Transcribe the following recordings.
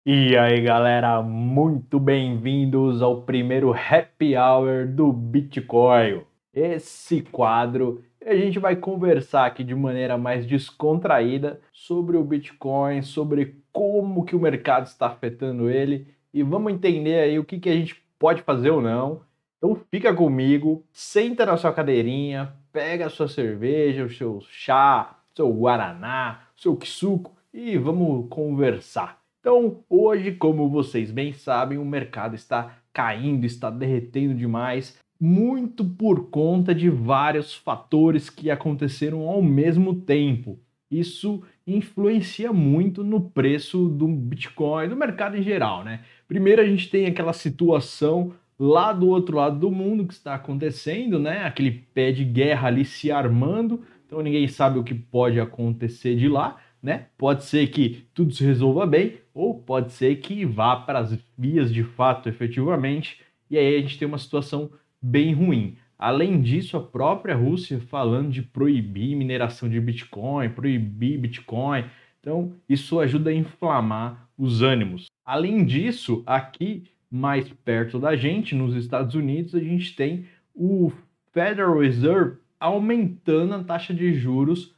E aí, galera, muito bem-vindos ao primeiro Happy Hour do Bitcoin. Esse quadro a gente vai conversar aqui de maneira mais descontraída sobre o Bitcoin, sobre como que o mercado está afetando ele e vamos entender aí o que a gente pode fazer ou não. Então fica comigo, senta na sua cadeirinha, pega a sua cerveja, o seu chá, seu guaraná, seu suco e vamos conversar. Então, hoje, como vocês bem sabem, o mercado está caindo, está derretendo demais, muito por conta de vários fatores que aconteceram ao mesmo tempo. Isso influencia muito no preço do Bitcoin, do mercado em geral, né? Primeiro a gente tem aquela situação lá do outro lado do mundo que está acontecendo, né? Aquele pé de guerra ali se armando, então ninguém sabe o que pode acontecer de lá, né? Pode ser que tudo se resolva bem, ou pode ser que vá para as vias de fato, efetivamente, e aí a gente tem uma situação bem ruim. Além disso, a própria Rússia falando de proibir mineração de Bitcoin, proibir Bitcoin, então isso ajuda a inflamar os ânimos. Além disso, aqui mais perto da gente, nos Estados Unidos, a gente tem o Federal Reserve aumentando a taxa de juros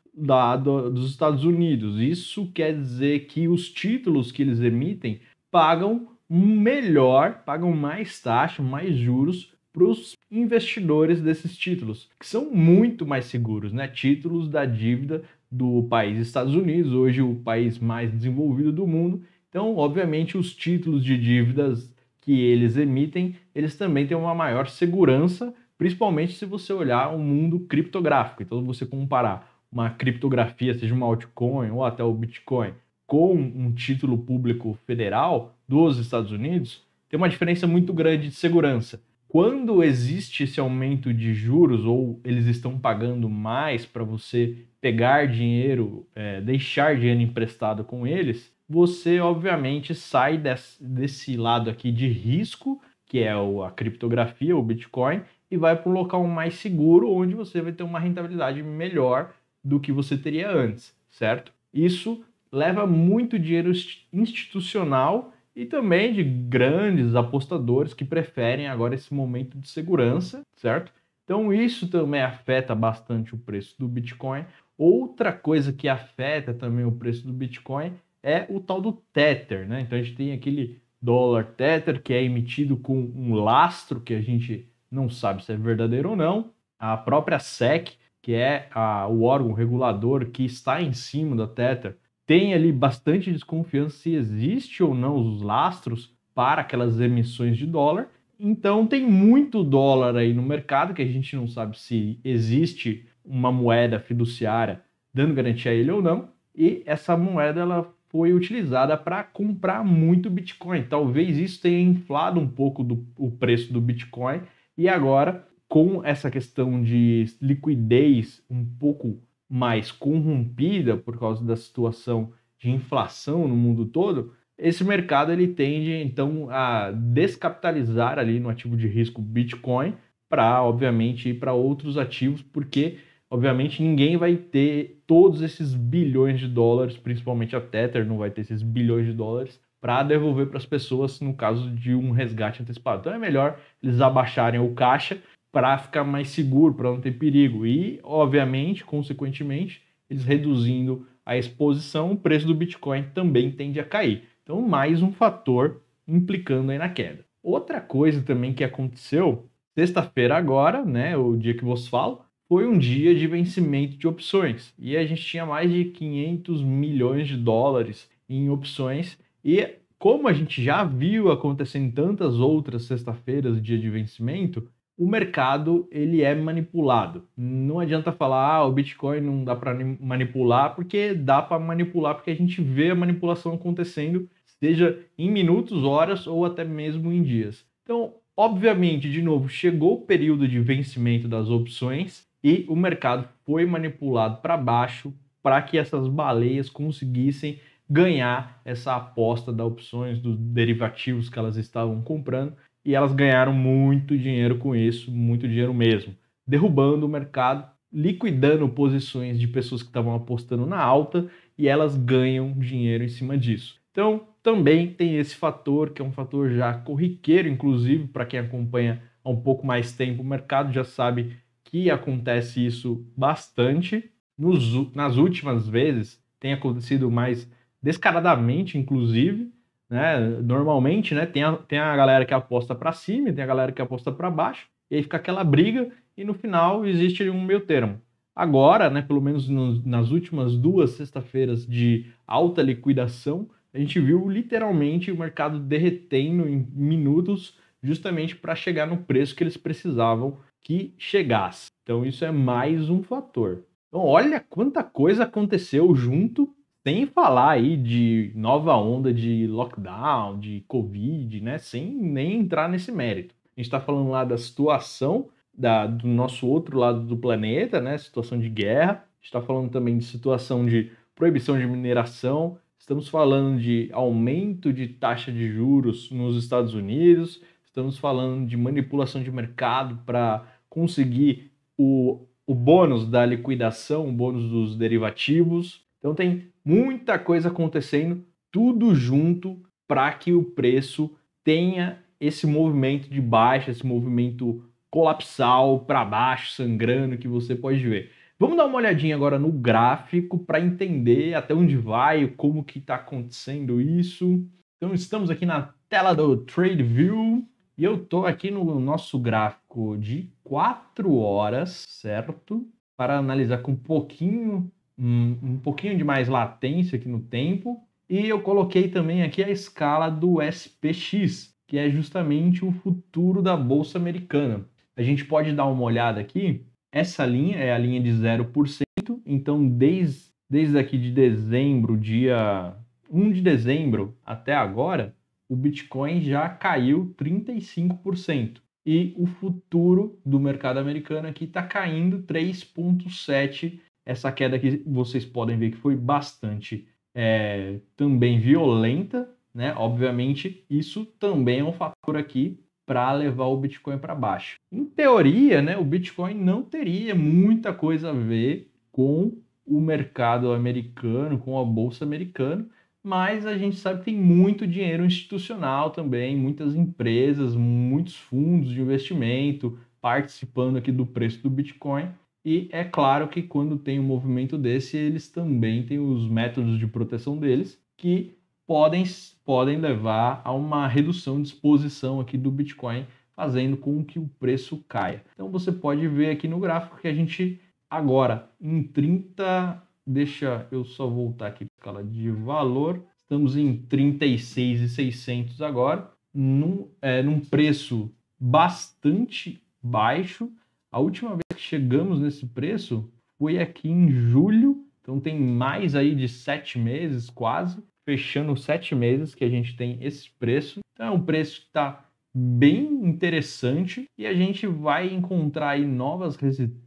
dos Estados Unidos. Isso quer dizer que os títulos que eles emitem pagam melhor, pagam mais taxa, mais juros para os investidores desses títulos, que são muito mais seguros, né? Títulos da dívida do país Estados Unidos, hoje o país mais desenvolvido do mundo. Então, obviamente, os títulos de dívidas que eles emitem, eles também têm uma maior segurança, principalmente se você olhar o mundo criptográfico. Então, você comparar uma criptografia, seja uma altcoin ou até o Bitcoin, com um título público federal dos Estados Unidos, tem uma diferença muito grande de segurança. Quando existe esse aumento de juros ou eles estão pagando mais para você pegar dinheiro, deixar dinheiro emprestado com eles, você obviamente sai desse lado aqui de risco, que é a criptografia, o Bitcoin, e vai para um local mais seguro, onde você vai ter uma rentabilidade melhor do que você teria antes, certo? Isso leva muito dinheiro institucional e também de grandes apostadores que preferem agora esse momento de segurança, certo? Então isso também afeta bastante o preço do Bitcoin. Outra coisa que afeta também o preço do Bitcoin é o tal do Tether, né? Então a gente tem aquele dólar Tether que é emitido com um lastro que a gente não sabe se é verdadeiro ou não. A própria SEC, que é o órgão regulador que está em cima da Tether, tem ali bastante desconfiança se existe ou não os lastros para aquelas emissões de dólar. Então tem muito dólar aí no mercado que a gente não sabe se existe uma moeda fiduciária dando garantia a ele ou não. E essa moeda ela foi utilizada para comprar muito Bitcoin. Talvez isso tenha inflado um pouco o preço do Bitcoin e agora com essa questão de liquidez um pouco mais corrompida por causa da situação de inflação no mundo todo, esse mercado ele tende então a descapitalizar ali no ativo de risco Bitcoin para, obviamente, ir para outros ativos, porque obviamente ninguém vai ter todos esses bilhões de dólares, principalmente a Tether não vai ter esses bilhões de dólares para devolver para as pessoas no caso de um resgate antecipado. Então é melhor eles abaixarem o caixa para ficar mais seguro, para não ter perigo. E, obviamente, consequentemente, eles reduzindo a exposição, o preço do Bitcoin também tende a cair. Então, mais um fator implicando aí na queda. Outra coisa também que aconteceu, sexta-feira agora, né, o dia que vos falo, foi um dia de vencimento de opções. E a gente tinha mais de 500 milhões de dólares em opções. E como a gente já viu acontecer em tantas outras sexta-feiras, dia de vencimento, o mercado ele é manipulado. Não adianta falar, o Bitcoin não dá para manipular, porque dá para manipular, porque a gente vê a manipulação acontecendo, seja em minutos, horas ou até mesmo em dias. Então, obviamente, de novo, chegou o período de vencimento das opções e o mercado foi manipulado para baixo para que essas baleias conseguissem ganhar essa aposta das opções, dos derivativos que elas estavam comprando, e elas ganharam muito dinheiro com isso, muito dinheiro mesmo, derrubando o mercado, liquidando posições de pessoas que estavam apostando na alta e elas ganham dinheiro em cima disso. Então, também tem esse fator, que é um fator já corriqueiro, inclusive, para quem acompanha há um pouco mais tempo o mercado, já sabe que acontece isso bastante. Nas últimas vezes, tem acontecido mais descaradamente, inclusive, né? Normalmente, né, tem a galera que aposta para cima e tem a galera que aposta para baixo, e aí fica aquela briga, e no final existe um meio termo. Agora, né, pelo menos nas últimas 2 sextas-feiras de alta liquidação, a gente viu literalmente o mercado derretendo em minutos, justamente para chegar no preço que eles precisavam que chegasse. Então isso é mais um fator. Então olha quanta coisa aconteceu junto, sem falar aí de nova onda de lockdown, de Covid, né? Sem nem entrar nesse mérito. A gente está falando lá da situação do nosso outro lado do planeta, né? Situação de guerra. A gente está falando também de situação de proibição de mineração. Estamos falando de aumento de taxa de juros nos Estados Unidos. Estamos falando de manipulação de mercado para conseguir o bônus da liquidação, o bônus dos derivativos. Então tem muita coisa acontecendo, tudo junto para que o preço tenha esse movimento de baixa, esse movimento colapsal para baixo, sangrando, que você pode ver. Vamos dar uma olhadinha agora no gráfico para entender até onde vai, como que está acontecendo isso. Então estamos aqui na tela do TradeView e eu estou aqui no nosso gráfico de 4 horas, certo? Para analisar com um pouquinho de mais latência aqui no tempo. E eu coloquei também aqui a escala do SPX, que é justamente o futuro da Bolsa Americana. A gente pode dar uma olhada aqui. Essa linha é a linha de 0%, então desde aqui de dezembro, dia 1 de dezembro até agora, o Bitcoin já caiu 35%. E o futuro do mercado americano aqui está caindo 3,7%. Essa queda aqui vocês podem ver que foi bastante também violenta, né? Obviamente, isso também é um fator aqui para levar o Bitcoin para baixo. Em teoria, né, o Bitcoin não teria muita coisa a ver com o mercado americano, com a bolsa americana, mas a gente sabe que tem muito dinheiro institucional também, muitas empresas, muitos fundos de investimento participando aqui do preço do Bitcoin. E é claro que quando tem um movimento desse, eles também têm os métodos de proteção deles, que podem levar a uma redução de exposição aqui do Bitcoin, fazendo com que o preço caia. Então você pode ver aqui no gráfico que a gente agora em 30, deixa eu só voltar aqui para a escala de valor, estamos em 36.600 agora, num preço bastante baixo. A última vez que chegamos nesse preço foi aqui em julho, então tem mais aí de 7 meses quase, fechando 7 meses que a gente tem esse preço. Então é um preço que está bem interessante e a gente vai encontrar aí novas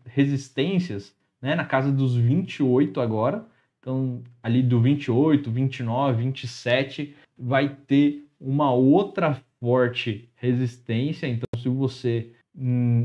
resistências, né, na casa dos 28 agora. Então ali do 28, 29, 27 vai ter uma outra forte resistência. Então se você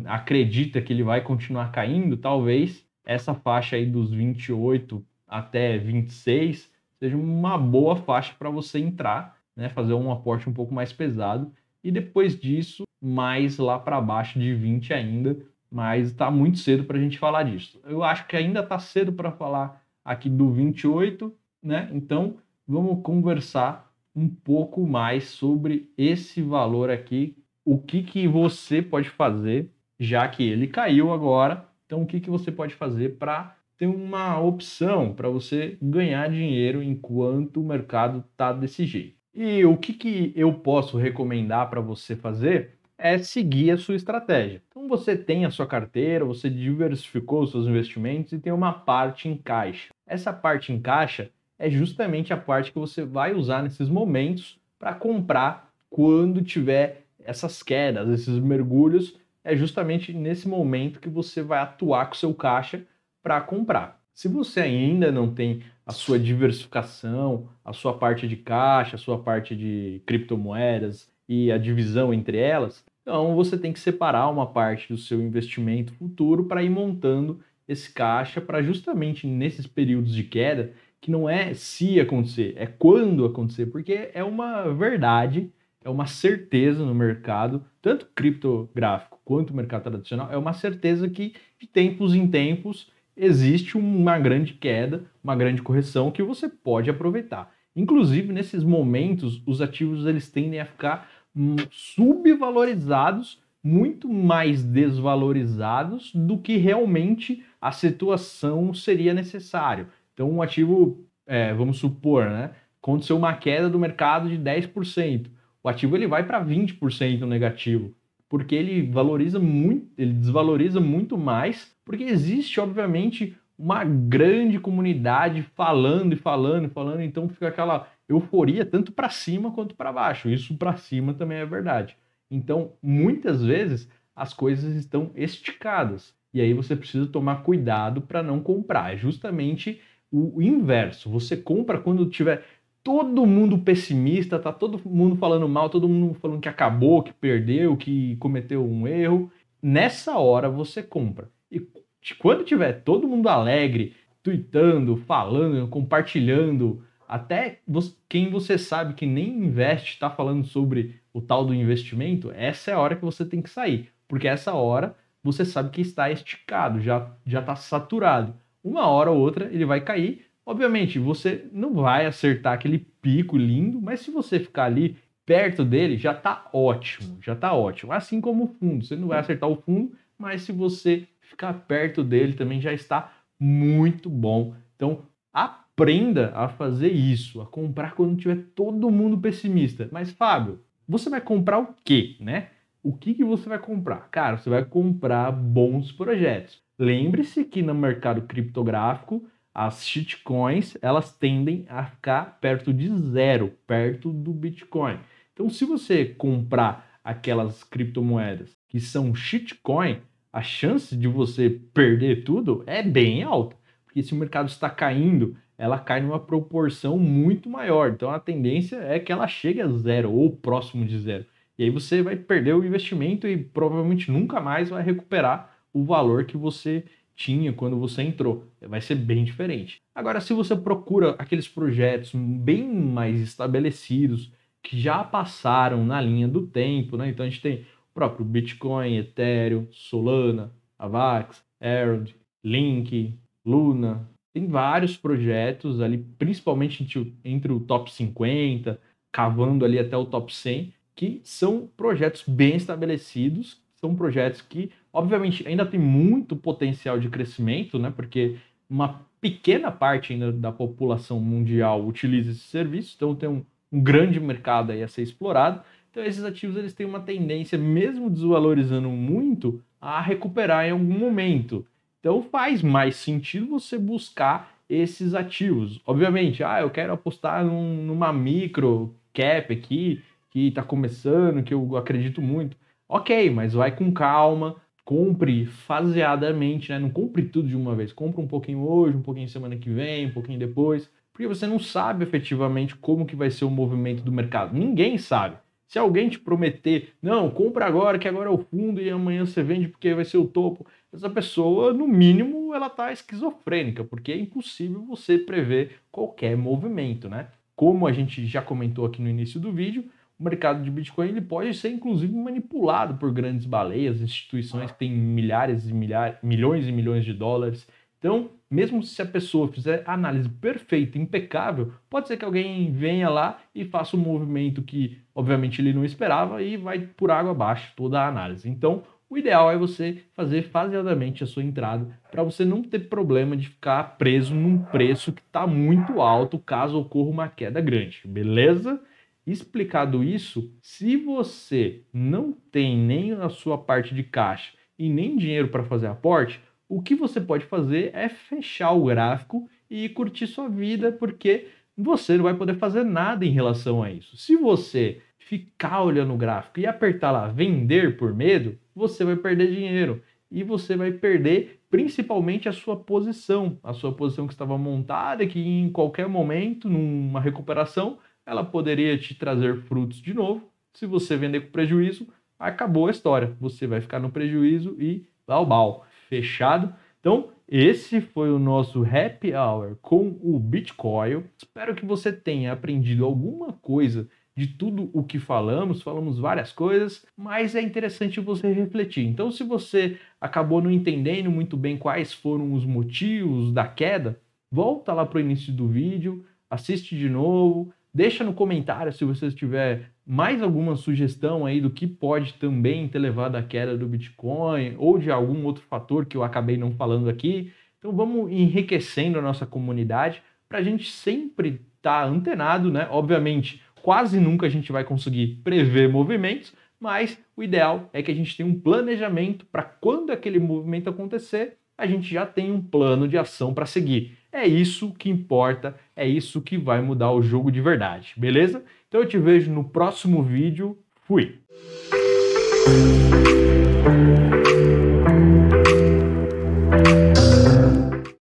acredita que ele vai continuar caindo, talvez essa faixa aí dos 28 até 26 seja uma boa faixa para você entrar, né, fazer um aporte um pouco mais pesado, e depois disso, mais lá para baixo de 20 ainda, mas está muito cedo para a gente falar disso. Eu acho que ainda está cedo para falar aqui do 28, né? Então vamos conversar um pouco mais sobre esse valor aqui, o que você pode fazer, já que ele caiu agora. Então o que você pode fazer para ter uma opção para você ganhar dinheiro enquanto o mercado está desse jeito. E o que eu posso recomendar para você fazer é seguir a sua estratégia. Então você tem a sua carteira, você diversificou os seus investimentos e tem uma parte em caixa. Essa parte em caixa é justamente a parte que você vai usar nesses momentos para comprar quando tiver essas quedas, esses mergulhos. É justamente nesse momento que você vai atuar com o seu caixa para comprar. Se você ainda não tem a sua diversificação, a sua parte de caixa, a sua parte de criptomoedas e a divisão entre elas, então você tem que separar uma parte do seu investimento futuro para ir montando esse caixa para justamente nesses períodos de queda que não é se acontecer, é quando acontecer, porque é uma verdade, é uma certeza no mercado, tanto criptográfico quanto o mercado tradicional, é uma certeza que de tempos em tempos existe uma grande queda, uma grande correção que você pode aproveitar. Inclusive, nesses momentos, os ativos eles tendem a ficar subvalorizados, muito mais desvalorizados do que realmente a situação seria necessário. Então, um ativo, vamos supor, né, aconteceu uma queda do mercado de 10%. O ativo ele vai para 20% negativo, porque ele valoriza muito, ele desvaloriza muito mais, porque existe, obviamente, uma grande comunidade falando e falando e falando, então fica aquela euforia tanto para cima quanto para baixo. Isso para cima também é verdade. Então, muitas vezes as coisas estão esticadas e aí você precisa tomar cuidado para não comprar. É justamente o inverso. Você compra quando tiver todo mundo pessimista, tá todo mundo falando mal, todo mundo falando que acabou, que perdeu, que cometeu um erro. Nessa hora você compra. E quando tiver todo mundo alegre, tweetando, falando, compartilhando, até quem você sabe que nem investe está falando sobre o tal do investimento, essa é a hora que você tem que sair. Porque essa hora você sabe que está esticado, já está saturado. Uma hora ou outra ele vai cair. Obviamente, você não vai acertar aquele pico lindo, mas se você ficar ali perto dele, já está ótimo, já está ótimo. Assim como o fundo, você não vai acertar o fundo, mas se você ficar perto dele também já está muito bom. Então, aprenda a fazer isso, a comprar quando tiver todo mundo pessimista. Mas, Fábio, você vai comprar o quê, né? O que você vai comprar? Cara, você vai comprar bons projetos. Lembre-se que no mercado criptográfico, as shitcoins, elas tendem a ficar perto de zero, perto do Bitcoin. Então, se você comprar aquelas criptomoedas que são shitcoin, a chance de você perder tudo é bem alta. Porque se o mercado está caindo, ela cai numa proporção muito maior. Então, a tendência é que ela chegue a zero ou próximo de zero. E aí você vai perder o investimento e provavelmente nunca mais vai recuperar o valor que você tinha quando você entrou. Vai ser bem diferente. Agora, se você procura aqueles projetos bem mais estabelecidos, que já passaram na linha do tempo, né? Então a gente tem o próprio Bitcoin, Ethereum, Solana, Avax, Arrowhead, Link, Luna. Tem vários projetos ali, principalmente entre o top 50, cavando ali até o top 100, que são projetos bem estabelecidos, são projetos que, obviamente, ainda tem muito potencial de crescimento, né? Porque uma pequena parte ainda da população mundial utiliza esse serviço, então tem um grande mercado aí a ser explorado. Então esses ativos eles têm uma tendência, mesmo desvalorizando muito, a recuperar em algum momento. Então faz mais sentido você buscar esses ativos. Obviamente, eu quero apostar numa micro cap aqui, que está começando, que eu acredito muito. Ok, mas vai com calma, compre faseadamente, né? Não compre tudo de uma vez. Compre um pouquinho hoje, um pouquinho semana que vem, um pouquinho depois, porque você não sabe efetivamente como que vai ser o movimento do mercado. Ninguém sabe. Se alguém te prometer, não, compra agora, que agora é o fundo e amanhã você vende porque vai ser o topo, essa pessoa, no mínimo, ela está esquizofrênica, porque é impossível você prever qualquer movimento, né? Como a gente já comentou aqui no início do vídeo, o mercado de Bitcoin ele pode ser inclusive manipulado por grandes baleias, instituições que têm milhares e milhões e milhões de dólares. Então, mesmo se a pessoa fizer a análise perfeita, impecável, pode ser que alguém venha lá e faça um movimento que, obviamente, ele não esperava e vai por água abaixo toda a análise. Então, o ideal é você fazer faseadamente a sua entrada para você não ter problema de ficar preso num preço que está muito alto caso ocorra uma queda grande, beleza? Explicado isso, se você não tem nem a sua parte de caixa e nem dinheiro para fazer aporte, o que você pode fazer é fechar o gráfico e curtir sua vida, porque você não vai poder fazer nada em relação a isso. Se você ficar olhando o gráfico e apertar lá vender por medo, você vai perder dinheiro e você vai perder principalmente a sua posição que estava montada, que em qualquer momento, numa recuperação, ela poderia te trazer frutos de novo. Se você vender com prejuízo, acabou a história. Você vai ficar no prejuízo e bau. Fechado? Então, esse foi o nosso Happy Hour com o Bitcoin. Espero que você tenha aprendido alguma coisa de tudo o que falamos várias coisas, mas é interessante você refletir. Então, se você acabou não entendendo muito bem quais foram os motivos da queda, volta lá para o início do vídeo, assiste de novo, deixa no comentário se você tiver mais alguma sugestão aí do que pode também ter levado à queda do Bitcoin ou de algum outro fator que eu acabei não falando aqui. Então vamos enriquecendo a nossa comunidade para a gente sempre estar antenado, né? Obviamente, quase nunca a gente vai conseguir prever movimentos, mas o ideal é que a gente tenha um planejamento para quando aquele movimento acontecer, a gente já tem um plano de ação para seguir. É isso que importa, é isso que vai mudar o jogo de verdade, beleza? Então eu te vejo no próximo vídeo. Fui!